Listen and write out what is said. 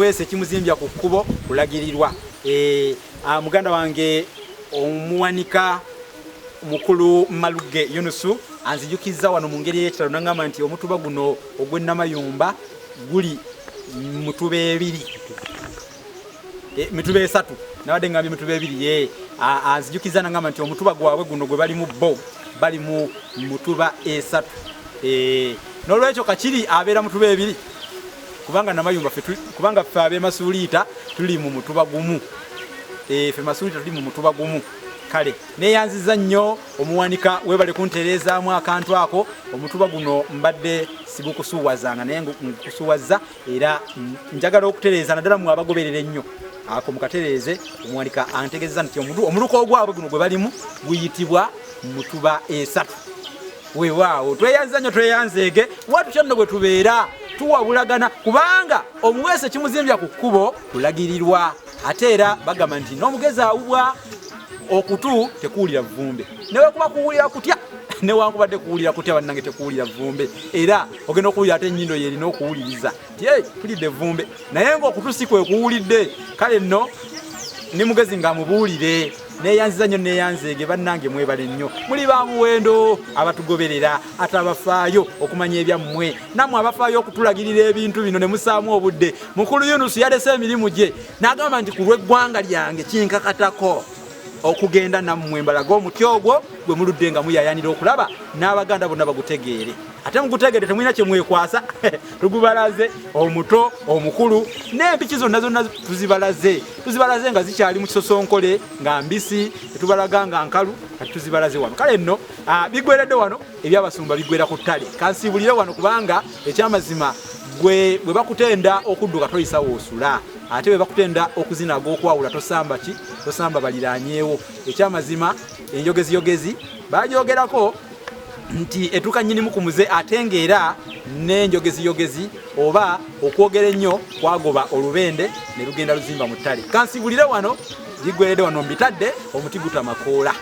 omuweese kimuzimbya ku kkubo kulagirirwa. Muganda wange omuwanika mukulu Maluge Yunusu anzijukiza wano mu ngeri y'ekitalo n'angamba nti omutuba guno ogw'Namayumba guli mutuba ebiri, mituba esatu nabadde ngambye mituba ebiri. Anzijukiza n'angamba nti omutuba gwabwe guno gwe bali mu bo bali mu mutuba esatu. N'olwekyo Kakiri abeera mutuba ebiri kubanga Namayumba kubanga ffe ab'Emasuuliita tuli mu mutuba gumu. Ffe Masuuliita tuli mu mutuba gumu. Kale neyanziza nnyo omuwanika webale kuntereezaamu akantu ako. Omutuba guno mbadde sibukusuwazanga naye nkusuwaza era njagala okutereeza naddala mu abagoberera ennyo ako mukatereeze. Omuwanika antegeeza nti omuluko ogwabwe guno gwe balimu guyitibwa mutuba esatu. Weewaawo tweyanziza nnyo tweyanzeege watutya nno bwe tubeera tuwabulagana kubanga omuweese kimuzimbya ku kkubo kulagirirwa. Ate era bagamba nti n'omugezi awubwa okutu tekuwulira vumbe. Newe kuba kuwulira kutya newankubadde kuwulira kutya bannange tekuwulira vumbe. Era ogenda okuwulira ate ennyindo yerina okuwuliriza ti tulidde vumbe naye ng'okutu si kwe kuwulidde. Kale nno ne mugezi ng'amubuulire. Neyanziza nnyo neyanzeege bannange mwebale nnyo muli ba muwendo abatugoberera ate abafaayo okumanya ebyammwe nammwe abafaayo okutulagirira ebintu bino ne musaamu obudde. Mukulu Yunusu yalese emirimu gye n'agamba nti ku lw'eggwanga lyange kinkakatako okugenda nammwe mbalaga omuti ogwo gwe muludde nga muyayanira okulaba n'Abaganda bonna bagutegeere. Ate mugutegeere temulina kye mwekwasa tugubalaze omuto omukulu n'empiki zonna tuzibalaze nga zikyali mu kisosonkole nga mbisi tetubalaga nga nkalu kati tuzibalaze wano. Kale nno bigweredde wano ebyabasumba bigwera ku ttale. Kansibulire wano kubanga ekyamazima bwe bakutenda okudduka toyisa woosula ate bwe bakutenda okuzinaga okwawula tosamba baliraanyeewo. Ekyamazima enjogeziyogezi baajogerako nti etuuka nnyinimu ku muze ate ng'era n'enjogeziyogezi oba okwogera ennyo kwagoba olubende ne lugenda luzimba mu ttale. Kansibulire wano bigweredde wano mbitadde omuti gutamakoola.